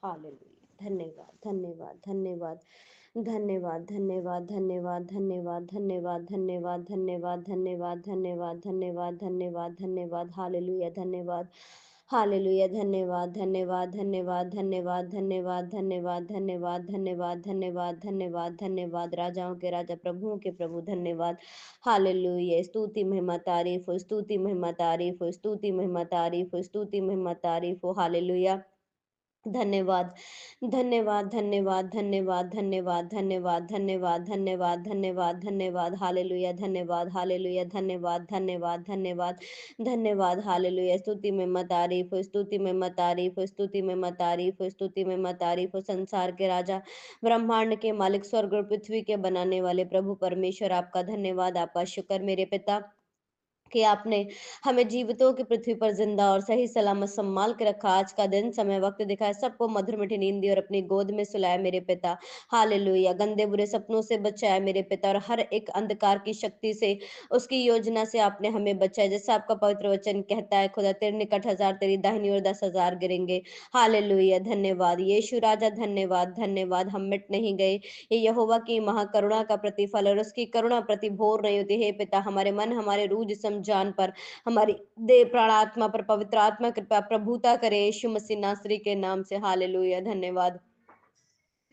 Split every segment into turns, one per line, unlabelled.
Hallelujah. धन्यवाद, धन्यवाद, धन्यवाद, धन्यवाद, धन्यवाद, धन्यवाद, धन्यवाद, धन्यवाद, धन्यवाद, धन्यवाद, धन्यवाद, धन्यवाद, धन्यवाद, धन्यवाद, धन्यवाद, हालेलुया, धन्यवाद, हालेलुया, धन्यवाद, धन्यवाद, धन्यवाद, धन्यवाद, धन्यवाद, धन्यवाद, धन्यवाद, धन्यवाद, धन्यवाद, धन्यवाद, धन्यवाद, राजाओं के राजा, प्रभुओं के प्रभु, धन्यवाद, हालेलुया, स्तुति महिमा तारीफ हो, स्तुति महिमा तारीफ हो, स्तुति महिमा तारीफ हो, स्तुति महिमा तारीफ हो, हालेलुया। धन्यवाद, धन्यवाद, धन्यवाद, धन्यवाद, धन्यवाद, धन्यवाद, धन्यवाद, धन्यवाद, धन्यवाद, धन्यवाद, हालेलुया, धन्यवाद, हालेलुया, धन्यवाद, धन्यवाद, धन्यवाद, धन्यवाद, हालेलुया, स्तुति में मत तारीफ हो, स्तुति में मत तारीफ हो, स्तुति में मत तारीफ हो, स्तुति में मत तारीफ हो, संसार के राजा, ब्रह्मांड के मालिक, स्वर्ग और पृथ्वी के बनाने वाले प्रभु परमेश्वर, आपका धन्यवाद, आपका शुक्र मेरे पिता कि आपने हमें जीवितों की पृथ्वी पर जिंदा और सही सलामत संभाल के रखा। आज का दिन समय वक्त दिखाया, सबको मधुर मीठी नींद दी और अपनी गोद में सुलाया मेरे पिता। हालेलुया। गंदे बुरे सपनों से बचाया मेरे पिता, और हर एक अंधकार की शक्ति से, उसकी योजना से आपने हमें बचाया। जैसे आपका पवित्र वचन कहता है, खुदा तेरे निकट 1000 तेरी दाहिनी ओर 10,000 गिरेंगे। हालेलुया। धन्यवाद यीशु राजा, धन्यवाद, धन्यवाद। हम मिट नहीं गए। ये यहोवा की महाकरुणा का प्रतिफल, और उसकी करुणा प्रतिभोर नहीं होती। हे पिता, हमारे मन, हमारे रूह, जिस्म, जान पर, हमारी देह, प्राण, आत्मा पर पवित्र आत्मा कृपा प्रभुता करे, यीशु मसीह नासरी के नाम से। हालेलुया। धन्यवाद,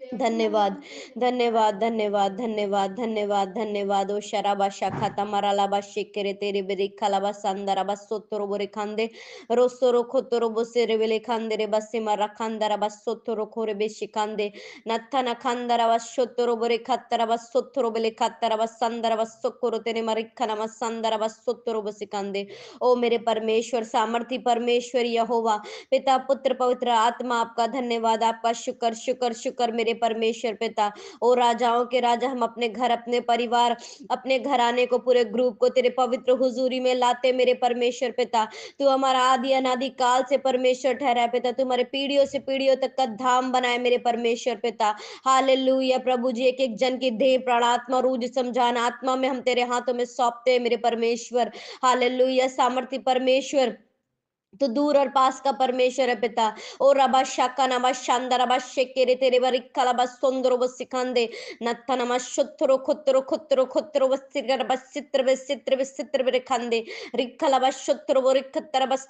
धन्यवाद, धन्यवाद, धन्यवाद, धन्यवाद, धन्यवाद, धन्यवाद। ओ शराबा शाखा मरालाबा शेकेरे तेरे बेरी खलाबा संदराबा सोतरो बोरे खांदे रोसोरो खोतरो बोसेरे बेले खांदे रे बसे मारा खांदरा बस सोतरो खोरे बेशी खांदे नत्थाना खांदरा बस सोतरो बोरे खत्तरा बस सोतरो बेले खत्तरा बस संदरा बस सोकोरो तेरे मारिखना बस संदरा बस सोतरो बसे खांदे। ओ मेरे परमेश्वर, सामर्थी परमेश्वर यहोवा, पिता, पुत्र, पवित्र आत्मा, आपका धन्यवाद, आपका शुक्र, शुक्र, शुक्र मेरे परमेश्वर पिता। ओ राजाओं के राजा, हम अपने घर, अपने परिवार, अपने घराने को, पूरे ग्रुप को तेरे पवित्र हुजूरी में लाते मेरे परमेश्वर पिता। तू हमारा आदि अनादि काल से परमेश्वर ठहरा है पिता। तू हमारे पीढ़ियों से पीढ़ियों तक का धाम बनाए मेरे परमेश्वर पिता। हालेलुया प्रभु जी, एक एक जन की देह, प्राण, आत्मा, रूह, जिस्म, जान, आत्मा में हम तेरे हाथों में सौंपते हैं मेरे परमेश्वर। हालेलुया। सामर्थी परमेश्वर, तो दूर और पास का परमेश्वर है पिता। ओ रबा शाका नमा शांदा रबा शेकेरे तेरे बरिक्का लबा सुंदरो बस सिखांदे नत्था नमा शुत्रो खुत्रो खुत्रो खुत्रो बस सिगर बस चित्र बस चित्र बस चित्र बरे खांदे रिक्का लबा शुत्रो बोरिक्खतर बस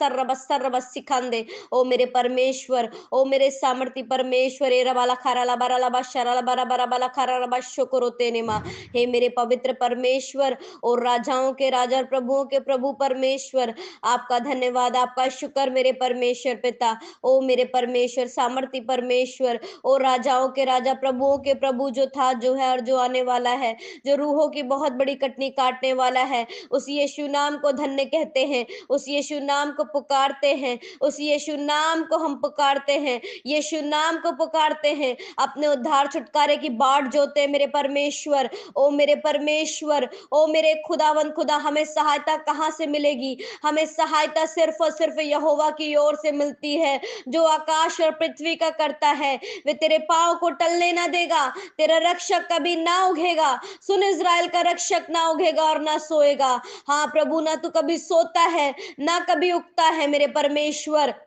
सिखांदे। ओ मेरे परमेश्वर, ओ मेरे सामर्थी परमेश्वर, ए रबाला खारा लबा लबा शरा लबा रबा रबा खारा लबा शुक्रो तेने मा। हे मेरे पवित्र परमेश्वर, और राजाओं के राजा और प्रभुओं के प्रभु परमेश्वर, आपका धन्यवाद, आपका शुक्र मेरे परमेश्वर पिता। ओ मेरे परमेश्वर, सामर्थी परमेश्वर, ओ राजाओं के राजा, प्रभुओं के प्रभु, जो था, जो है और जो आने वाला है, जो रूहों की बहुत बड़ी कटनी काटने वाला है, उस यीशु नाम को धन्य कहते हैं, उस यीशु नाम को पुकारते हैं, उस यीशु नाम को हम पुकारते हैं, यीशु नाम को पुकारते हैं। अपने उद्धार छुटकारे की बाट जोते मेरे परमेश्वर। ओ मेरे परमेश्वर, ओ मेरे खुदावन खुदा, हमें सहायता कहाँ से मिलेगी? हमें सहायता सिर्फ और सिर्फ यहोवा की ओर से मिलती है, जो आकाश और पृथ्वी का करता है। वे तेरे पांव को टलने ना देगा, तेरा रक्षक कभी ना उगेगा। सुन, इज़राइल का रक्षक ना उगेगा और ना सोएगा। हाँ प्रभु, ना तू कभी सोता है, ना कभी उगता है मेरे परमेश्वर।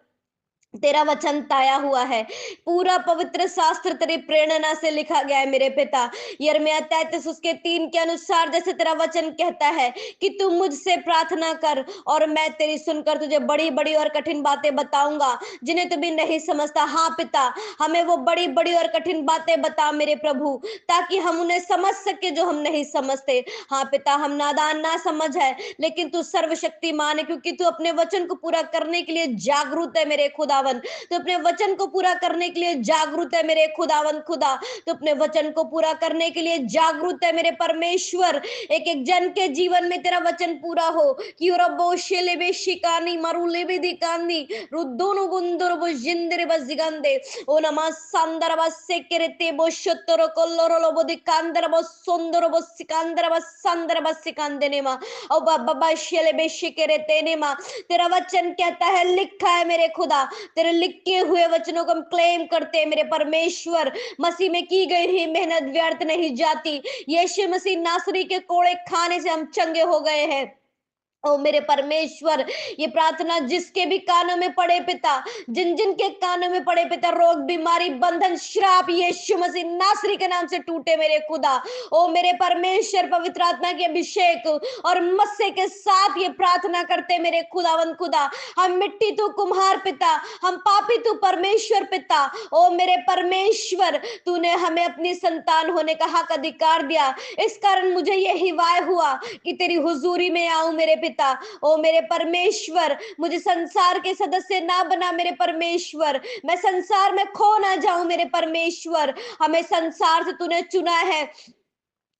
तेरा वचन ताया हुआ है, पूरा पवित्र शास्त्र तेरी प्रेरणा से लिखा गया है मेरे पिता। यिर्मयाह 33 उसके 3 के अनुसार, जैसे तेरा वचन कहता है कि तू मुझसे प्रार्थना कर और मैं तेरी सुनकर तुझे बड़ी बड़ी और कठिन बातें बताऊंगा, जिन्हें तू भी नहीं समझता। हाँ पिता, हमें वो बड़ी बड़ी और कठिन बातें बता मेरे प्रभु, ताकि हम उन्हें समझ सके जो हम नहीं समझते। हाँ पिता, हम नादान ना समझ है, लेकिन तू सर्वशक्तिमान है, क्योंकि तू अपने वचन को पूरा करने के लिए जागरूक है मेरे खुदावन। तू अपने वचन को पूरा करने के लिए जागरूक है मेरे खुदावन खुदा। तू अपने वचन को पूरा करने के लिए जागरूक है मेरे परमेश्वर। एक एक जन के जीवन में तेरा वचन पूरा हो कि रब्बो शेलेबे शिकानी मरुलेबे दिकानी रुद्दोनो गुंदरो जिंदरे बजिगंदे ओ नमा संदर बसेकेरे ते बो शतरो कोल्लोरो लोबो दिकांदर बो सुंदरो बो सिकंदर बो संदर बो सिकंदे ने मा ओ बाबा शेलेबे शिकेरे तेने मा। तेरा वचन कहता है, लिखा है मेरे खुदा, तेरे लिखे हुए वचनों को हम क्लेम करते हैं मेरे परमेश्वर। मसीह में की गई ही मेहनत व्यर्थ नहीं जाती। यीशु मसीह नासरी के कोड़े खाने से हम चंगे हो गए हैं। ओ मेरे परमेश्वर, ये प्रार्थना जिसके भी कानों में पड़े पिता, जिन जिन के कानों में पड़े पिता, रोग बीमारी बंधन श्राप यीशु मसीह नासरी के नाम से टूटे मेरे खुदा। ओ मेरे परमेश्वर, पवित्र आत्मा के अभिषेक और मस्से के साथ ये प्रार्थना करते मेरे खुदावन खुदा। हम मिट्टी तू कुम्हार पिता, हम पापी तू परमेश्वर पिता। ओ मेरे परमेश्वर, तूने हमें अपनी संतान होने का हक अधिकार दिया, इस कारण मुझे यही वाय हुआ कि तेरी हुजूरी में आऊं मेरे पिता। ओ मेरे परमेश्वर, मुझे संसार के सदस्य ना बना मेरे परमेश्वर, मैं संसार में खो ना जाऊं मेरे परमेश्वर। हमें संसार से तूने चुना है,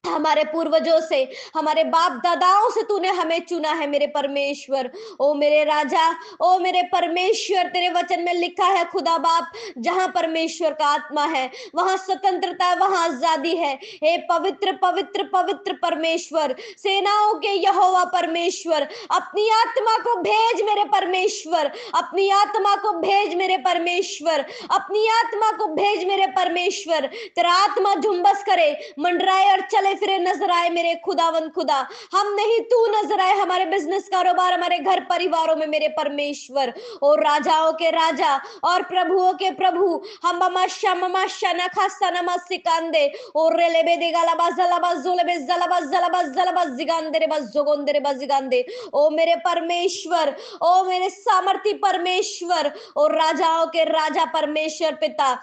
हमारे पूर्वजों से, हमारे बाप दादाओं से तूने हमें चुना है मेरे परमेश्वर। ओ मेरे राजा, ओ मेरे परमेश्वर, तेरे वचन में लिखा है खुदा बाप, जहां परमेश्वर का आत्मा है वहां स्वतंत्रता, वहां आजादी है। हे पवित्र पवित्र पवित्र परमेश्वर, सेनाओं के यहोवा परमेश्वर, अपनी आत्मा को भेज मेरे परमेश्वर, अपनी आत्मा को भेज मेरे परमेश्वर, अपनी आत्मा को भेज मेरे परमेश्वर। तेरा आत्मा झुंबस करे, मंडराए और चले फिरे नजर आए मेरे खुदावन खुदा। हम नहीं, तू नजर आए हमारे बिजनेस कारोबार, हमारे घर परिवारों में मेरे परमेश्वर। और राजाओं के राजा और प्रभुओं के प्रभु, हम ममाशा ममाशा नखासा नमस्कांदे और रेलेबे देगाला बाजला बाजुलेबे जलबा जलबा जलबा जिगांदे रे बजोगोंदे रे बजिगांदे। ओ मेरे परमेश्वर, ओ मेरे सामर्थी परमेश्वर और राजाओं के राजा परमेश्वर पिता,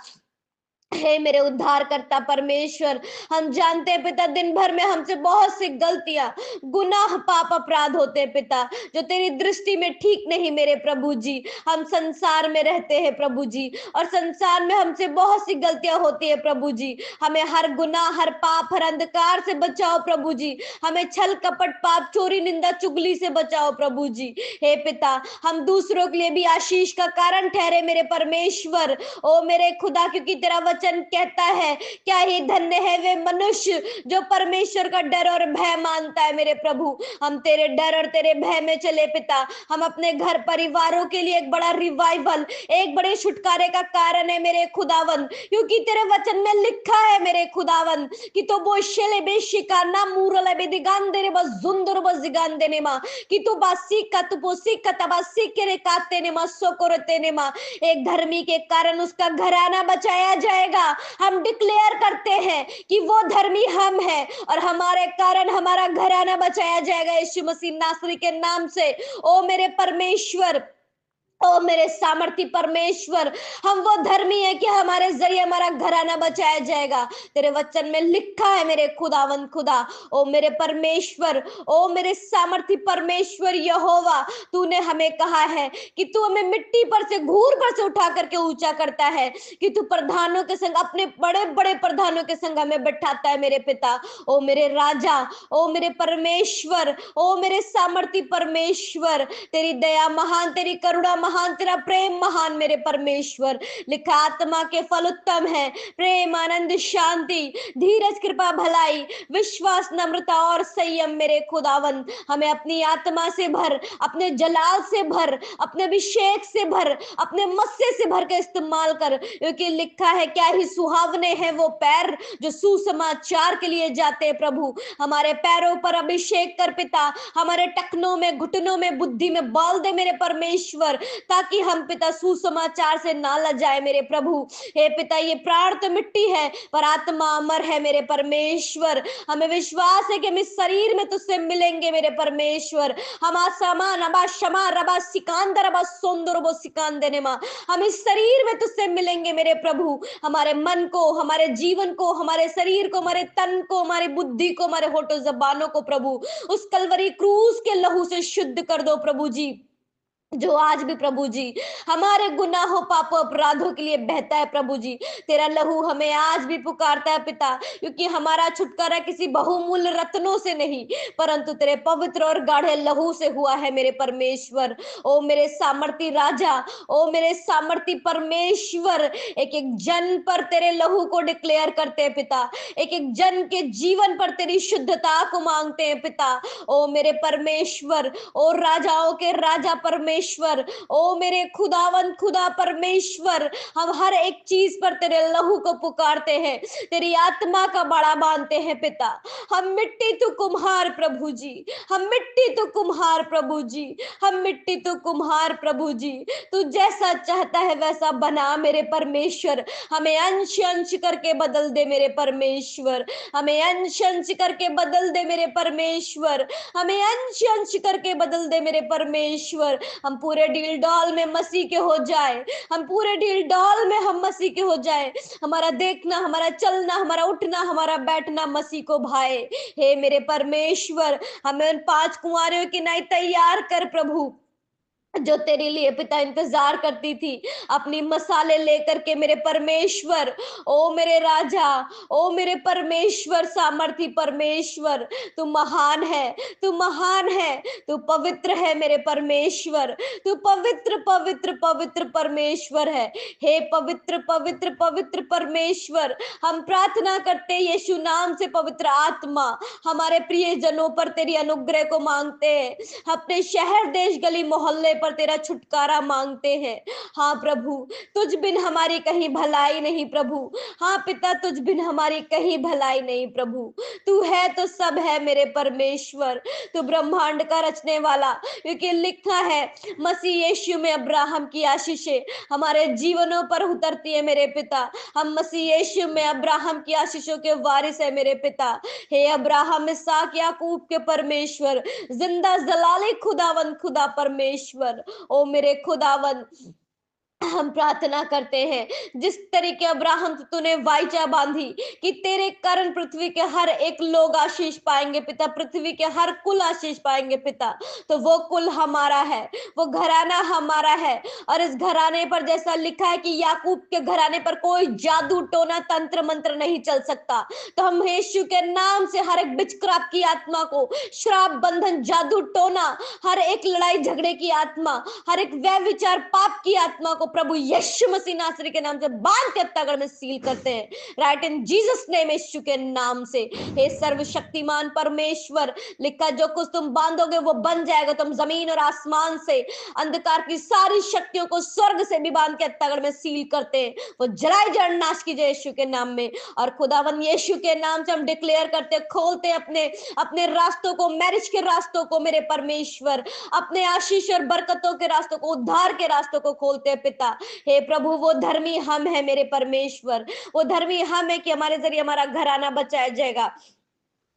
हे मेरे उद्धार करता परमेश्वर, हम जानते हैं पिता, दिन भर में हमसे बहुत सी गलतियां, गुनाह, पाप, अपराध होते हैं पिता, जो तेरी दृष्टि में ठीक नहीं मेरे प्रभु जी। हम संसार में रहते हैं प्रभु जी, और संसार में हमसे बहुत सी गलतियां होती है प्रभु जी। हमें हर गुनाह, हर पाप, हर अंधकार से बचाओ प्रभु जी। हमें छल कपट, पाप, चोरी, निंदा, चुगली से बचाओ प्रभु जी। हे पिता, हम दूसरों के लिए भी आशीष का कारण ठहरे मेरे परमेश्वर। ओ मेरे खुदा, क्योंकि तेरा वचन कहता है, क्या ही धन्य है वे मनुष्य जो परमेश्वर का डर और भय मानता है मेरे प्रभु। हम तेरे डर और तेरे भय में चले पिता। हम अपने घर परिवारों के लिए एक बड़ा रिवाइवल, एक बड़े छुटकारे का कारण है मेरे खुदावन, क्योंकि तेरे वचन में लिखा है मेरे खुदावन कि तो बोशेले बेशिकाना मूरले बेदिगांदे रे बजुंदर बजिगांदे ने मा कि तो बासी का तो पोसी का तबासी के रे काते ने मा सोकोरते ने मा। एक धर्मी के कारण उसका घराना बचाया जाएगा। हम डिक्लेयर करते हैं कि वो धर्मी हम हैं और हमारे कारण हमारा घराना बचाया जाएगा यीशु मसीह नासरी के नाम से। ओ मेरे परमेश्वर, ओ मेरे सामर्थी परमेश्वर, हम वो धर्मी है कि हमारे जरिए हमारा घराना बचाया जाएगा। तेरे वचन में लिखा है मेरे खुदावन खुदा। ओ मेरे परमेश्वर, ओ मेरे सामर्थी परमेश्वर यहोवा, तूने हमें कहा है कि तू हमें मिट्टी पर से, घूर पर से उठा करके ऊंचा करता है, कि तू प्रधानों के संग, अपने बड़े बड़े प्रधानों के संग हमें बैठाता है मेरे पिता। ओ मेरे राजा, ओ मेरे परमेश्वर, ओ मेरे सामर्थी परमेश्वर, तेरी दया महान, तेरी करुणा महान, तेरा प्रेम महान मेरे परमेश्वर। लिखा, आत्मा के फल उत्तम है, प्रेम, आनंद, शांति, धीरज, कृपा, भलाई, विश्वास, नम्रता और संयम मेरे खुदावन। हमें अपनी आत्मा से भर, अपने जलाल से भर, अपने अभिषेक से भर, अपने मस्से से भर के इस्तेमाल कर, क्योंकि लिखा है, क्या ही सुहावने हैं वो पैर जो सुसमाचार के लिए जाते हैं प्रभु। हमारे पैरों पर अभिषेक कर पिता, हमारे टखनों में, घुटनों में, बुद्धि में बाल दे मेरे परमेश्वर, ताकि हम पिता सुसमाचार से ना लजाए मेरे प्रभु। हे पिता, ये प्राण तो मिट्टी है पर आत्मा अमर है मेरे परमेश्वर। हमें विश्वास है कि हम इस शरीर में तुझसे मिलेंगे मेरे परमेश्वर। हम आसमान अबा शमा रबा सिकांदर अबा सोंदर बो सिकांदने मा, हम इस शरीर में तुझसे मिलेंगे मेरे प्रभु। हमारे मन को, हमारे जीवन को, हमारे शरीर को, हमारे तन को, हमारी बुद्धि को, हमारे होठों जबानों को प्रभु उस कलवरी क्रूस के लहू से शुद्ध कर दो प्रभु जी, जो आज भी प्रभु जी हमारे गुनाहों, पापों, अपराधों के लिए बहता है प्रभु जी। तेरा लहू हमें आज भी पुकारता है पिता, क्योंकि हमारा छुटकारा किसी बहुमूल्य रत्नों से नहीं, परंतु तेरे पवित्र और गाढ़े लहू से हुआ है मेरे परमेश्वर। ओ मेरे सामर्थी राजा, ओ मेरे सामर्थी परमेश्वर, एक एक जन पर तेरे लहू को डिक्लेयर करते हैं पिता, एक एक जन के जीवन पर तेरी शुद्धता को मांगते हैं पिता। ओ मेरे परमेश्वर, ओ राजाओं के राजा परमेश्वर, परमेश्वर, ओ मेरे खुदावन खुदा परमेश्वर, हम हर एक चीज पर तेरे लहू को पुकारते हैं, तेरी आत्मा का बड़ा मानते हैं पिता। हम मिट्टी तू कुम्हार प्रभु जी, हम मिट्टी तू कुम्हार प्रभु जी, हम मिट्टी तू कुम्हार प्रभु जी, तू जैसा चाहता है वैसा बना मेरे परमेश्वर। हमें अंश अंश करके बदल दे मेरे परमेश्वर, हमें अंश अंश करके बदल दे मेरे परमेश्वर, हमें अंश अंश करके बदल दे मेरे परमेश्वर। हम पूरे डील डॉल में मसीह के हो जाए, हम पूरे डील डॉल में हम मसीह के हो जाए। हमारा देखना, हमारा चलना, हमारा उठना, हमारा बैठना मसीह को भाए। हे मेरे परमेश्वर, हमें उन 5 कुंवारियों की नाई तैयार कर प्रभु, जो तेरे लिए पिता इंतजार करती थी अपनी मसाले लेकर के मेरे परमेश्वर। ओ मेरे राजा, ओ मेरे परमेश्वर, सामर्थी परमेश्वर, तू महान है, तू महान है, तू पवित्र है मेरे परमेश्वर, तू पवित्र पवित्र पवित्र परमेश्वर है। हे पवित्र पवित्र पवित्र परमेश्वर, हम प्रार्थना करते यीशु नाम से, पवित्र आत्मा हमारे प्रिय जनों पर तेरी अनुग्रह को मांगते हैं, अपने शहर देश गली मोहल्ले पर तेरा छुटकारा मांगते हैं। हाँ प्रभु, तुझ बिन हमारी कहीं भलाई नहीं प्रभु, हाँ पिता, तुझ बिन हमारी कहीं भलाई नहीं प्रभु। तू है तो सब है मेरे परमेश्वर, तू ब्रह्मांड का रचने वाला, क्योंकि लिखा है मसीह यीशु में अब्राहम की आशीषें हमारे जीवनों पर उतरती है मेरे पिता। हम मसीह यीशु में अब्राहम की आशीषों के वारिस है मेरे पिता। हे अब्राहम, इसहाक, याकूब के परमेश्वर, जिंदा जलाली खुदावन खुदा परमेश्वर, ओ मेरे खुदावन, हम प्रार्थना करते हैं जिस तरीके अब्राहम से तूने वाचा बांधी कि तेरे कारण पृथ्वी के हर एक लोग आशीष पाएंगे पिता, पृथ्वी के हर कुल आशीष पाएंगे पिता, तो वो कुल हमारा है, वो घराना हमारा है। और इस घराने पर जैसा लिखा है कि याकूब के घराने पर कोई जादू टोना तंत्र मंत्र नहीं चल सकता, तो हम यीशु के नाम से हर एक बिचक्राप की आत्मा को, श्राप बंधन जादू टोना, हर एक लड़ाई झगड़े की आत्मा, हर एक व्यभिचार पाप की आत्मा को प्रभु यीशु मसीह नासरी के नाम से बांध के हत्यागढ़ में सील करते हैं, राइट इन जीसस नेम, यीशु के नाम से। हे सर्वशक्तिमान परमेश्वर, लिखा जो कुछ तुम बांधोगे वो बन जाएगा। तुम जमीन और आसमान से अंधकार की सारी शक्तियों को स्वर्ग से भी बांध के हत्यागढ़ में सील करते हैं, वो जलाए जड़ नाश कीजिए यीशु के नाम में। और खुदावन यीशु के नाम से हम डिक्लेयर करते, खोलते अपने अपने रास्तों को, मैरिज के रास्तों को मेरे परमेश्वर, अपने आशीष और बरकतों के रास्तों को, उद्धार के रास्तों को खोलते हैं पिता। हे प्रभु, वो धर्मी हम है मेरे परमेश्वर, वो धर्मी हम है कि हमारे जरिए हमारा घराना बचाया जाएगा।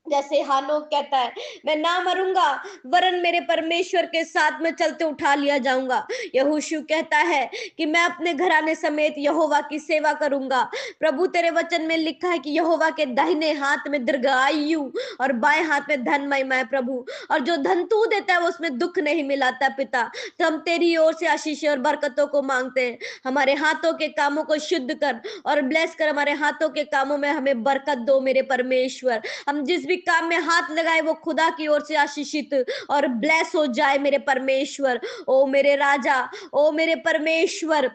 जैसे हानोक कहता है, मैं ना मरूंगा वरन मेरे परमेश्वर के साथ में चलते उठा लिया जाऊंगा। यहोशू कहता है कि मैं अपने घराने समेत यहोवा की सेवा करूंगा। प्रभु तेरे वचन में लिखा है कि यहोवा के दाहिने हाथ में दीर्घायु और बाएं हाथ में धन महिमा है प्रभु, और जो धन तू देता है वो उसमें दुख नहीं मिलाता पिता। तो हम तेरी ओर से आशीष और बरकतों को मांगते हैं, हमारे हाथों के कामों को शुद्ध कर और ब्लेस कर, हमारे हाथों के कामों में हमें बरकत दो मेरे परमेश्वर। हम जिस भी काम में हाथ लगाए वो खुदा की ओर से आशीषित और ब्लेस हो जाए मेरे परमेश्वर। ओ मेरे राजा, ओ मेरे परमेश्वर,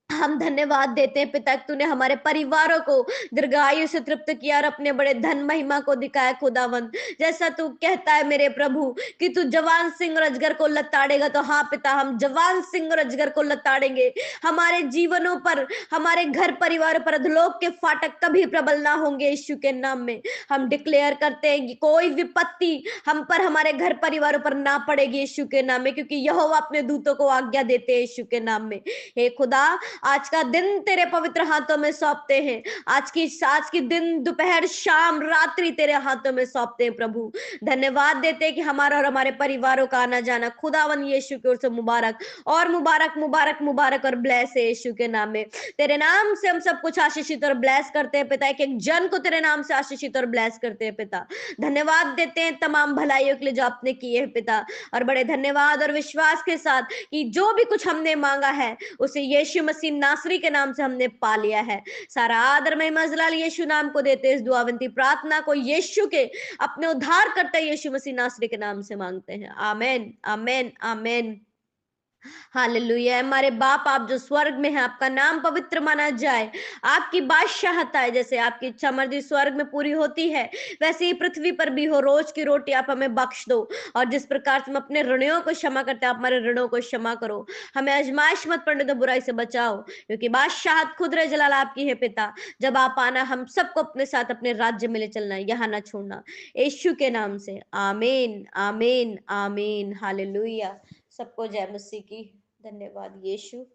हम धन्यवाद देते हैं पिता, तूने हमारे परिवारों को दीर्घायु से तृप्त किया और अपने बड़े धन महिमा को दिखाया खुदावंद। जैसा तू कहता है मेरे प्रभु कि तू जवान सिंह और अजगर को लताड़ेगा, तो हाँ पिता, हम जवान सिंह और अजगर को लताड़ेंगे। हमारे जीवनों पर, हमारे घर परिवार पर अधोलोक के फाटक कभी प्रबल ना होंगे यीशु के नाम में। हम डिक्लेयर करते हैं कि कोई विपत्ति हम पर, हमारे घर परिवारों पर ना पड़ेगी यीशु के नाम में, क्योंकि यहोवा अपने दूतों को आज्ञा देते हैं यीशु के नाम में। हे खुदा, आज का दिन तेरे पवित्र हाथों में सौंपते हैं, आज की दिन, दोपहर, शाम, रात्रि तेरे हाथों में सौंपते हैं प्रभु। धन्यवाद देते हैं कि हमारा और हमारे परिवारों का आना जाना खुदावन यीशु की ओर से मुबारक और मुबारक मुबारक मुबारक और ब्लेस है यीशु के नाम में। तेरे नाम से हम सब कुछ आशीषित और ब्लेस करते हैं पिता, एक एक जन को तेरे नाम से आशीषित और ब्लेस करते हैं पिता। धन्यवाद देते हैं तमाम भलाइयों के लिए जो आपने किए हैं पिता, और बड़े धन्यवाद और विश्वास के साथ कि जो भी कुछ हमने मांगा है उसे यीशु मसीह नासरी के नाम से हमने पा लिया है। सारा आदर महिमा जलाल यीशु नाम को देते, इस दुआवंती प्रार्थना को यीशु के अपने उद्धार करते यीशु मसीह नासरी के नाम से मांगते हैं, आमेन आमेन आमेन। हालेलुया। हमारे बाप आप जो स्वर्ग में हैं, आपका नाम पवित्र माना जाए, आपकी बादशाहत आए, जैसे आपकी इच्छा मर्जी स्वर्ग में पूरी होती है वैसे ही पृथ्वी पर भी हो। रोज की रोटी आप हमें बख्श दो, और जिस प्रकार से हम अपने ऋणियों को क्षमा करते हैं, आप हमारे ऋणों को क्षमा करो। हमें आजमाइश मत पड़ने दो, बुराई से बचाओ, क्योंकि बादशाहत खुद रहे जलाल आपकी है पिता। जब आप आना, हम सबको अपने साथ अपने राज्य में ले चलना है, यहाँ ना छोड़ना। यीशु के नाम से आमीन, आमीन, आमीन। हालेलुया। सबको जय मसीह की। धन्यवाद यीशु।